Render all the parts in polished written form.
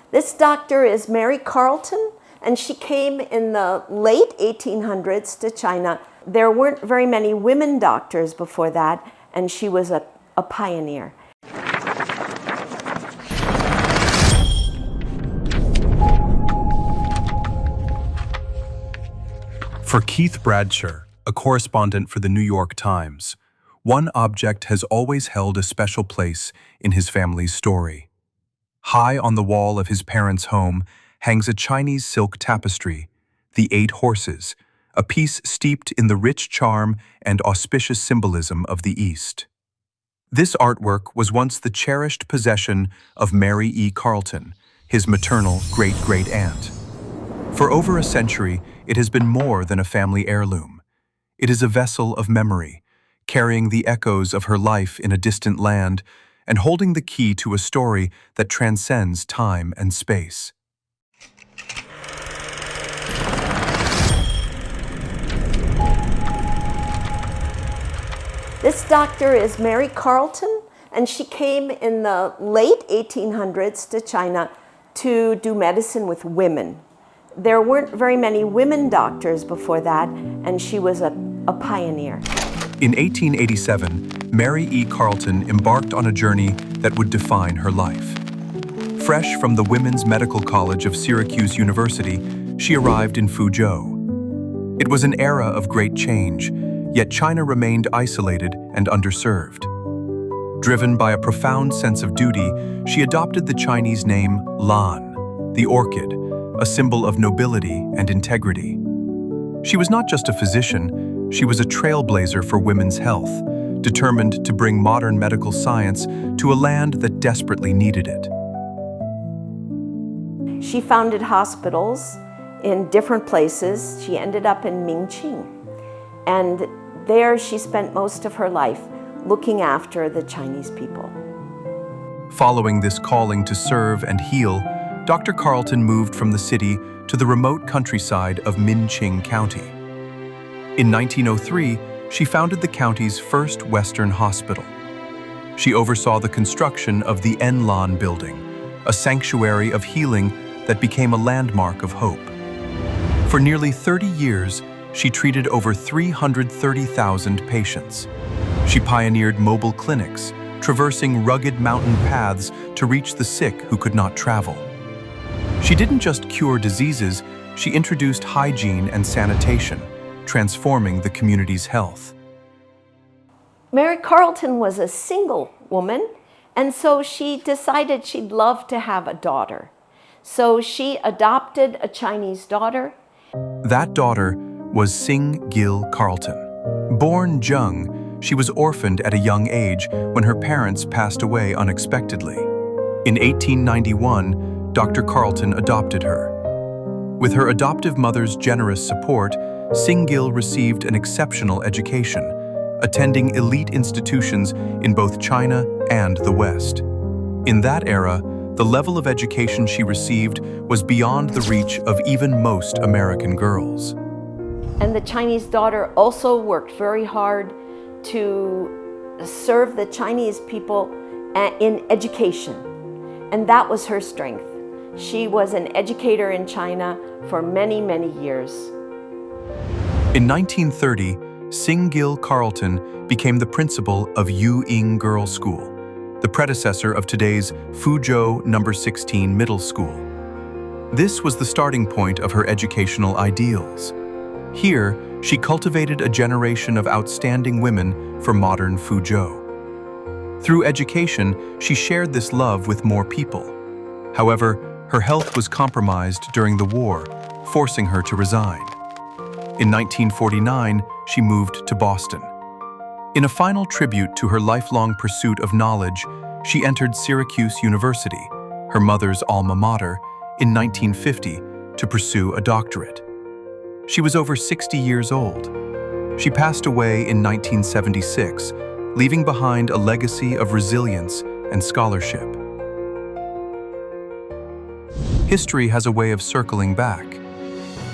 This doctor is Mary Carleton, and she came in the late 1800s to China. There weren't very many women doctors before that, and she was a pioneer. For Keith Bradsher, a correspondent for the New York Times, one object has always held a special place in his family's story. High on the wall of his parents' home hangs a Chinese silk tapestry, The 8 Horses, a piece steeped in the rich charm and auspicious symbolism of the East. This artwork was once the cherished possession of Mary E. Carleton, his maternal great-great-aunt. For over a century, it has been more than a family heirloom. It is a vessel of memory, carrying the echoes of her life in a distant land and holding the key to a story that transcends time and space. This doctor is Mary Carleton, and she came in the late 1800s to China to do medicine with women. There weren't very many women doctors before that, and she was a pioneer. In 1887, Mary E. Carleton embarked on a journey that would define her life. Fresh from the Women's Medical College of Syracuse University, she arrived in Fuzhou. It was an era of great change, yet China remained isolated and underserved. Driven by a profound sense of duty, she adopted the Chinese name Lan, the orchid, a symbol of nobility and integrity. She was not just a physician, she was a trailblazer for women's health, determined to bring modern medical science to a land that desperately needed it. She founded hospitals in different places. She ended up in Mingqing, and there she spent most of her life looking after the Chinese people. Following this calling to serve and heal, Dr. Carleton moved from the city to the remote countryside of Minqing County. In 1903, she founded the county's first Western hospital. She oversaw the construction of the Enlan building, a sanctuary of healing that became a landmark of hope. For nearly 30 years, she treated over 330,000 patients. She pioneered mobile clinics, traversing rugged mountain paths to reach the sick who could not travel. She didn't just cure diseases, she introduced hygiene and sanitation, transforming the community's health. Mary Carleton was a single woman, and so she decided she'd love to have a daughter. So she adopted a Chinese daughter. That daughter was Sing-gieu Carleton. Born Zheng, she was orphaned at a young age when her parents passed away unexpectedly. In 1891, Dr. Carleton adopted her. With her adoptive mother's generous support, Sing-gieu received an exceptional education, attending elite institutions in both China and the West. In that era, the level of education she received was beyond the reach of even most American girls. And the Chinese daughter also worked very hard to serve the Chinese people in education, and that was her strength. She was an educator in China for many, many years. In 1930, Sing-gieu Carleton became the principal of Yu'ing Girls' School, the predecessor of today's Fuzhou No. 16 Middle School. This was the starting point of her educational ideals. Here, she cultivated a generation of outstanding women for modern Fuzhou. Through education, she shared this love with more people. However, her health was compromised during the war, forcing her to resign. In 1949, she moved to Boston. In a final tribute to her lifelong pursuit of knowledge, she entered Syracuse University, her mother's alma mater, in 1950 to pursue a doctorate. She was over 60 years old. She passed away in 1976, leaving behind a legacy of resilience and scholarship. History has a way of circling back.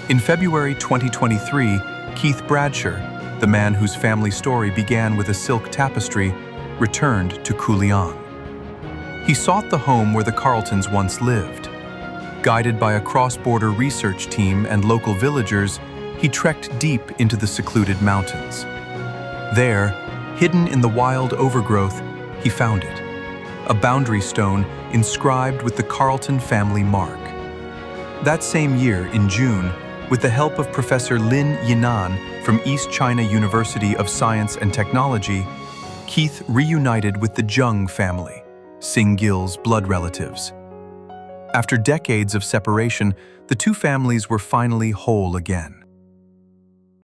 In February 2023, Keith Bradsher, the man whose family story began with a silk tapestry, returned to Kuliang. He sought the home where the Carletons once lived. Guided by a cross-border research team and local villagers, he trekked deep into the secluded mountains. There, hidden in the wild overgrowth, he found it, a boundary stone inscribed with the Carleton family mark. That same year, in June, with the help of Professor Lin Yinan from East China University of Science and Technology, Keith reunited with the Zheng family, Sing-giu's blood relatives. After decades of separation, the two families were finally whole again.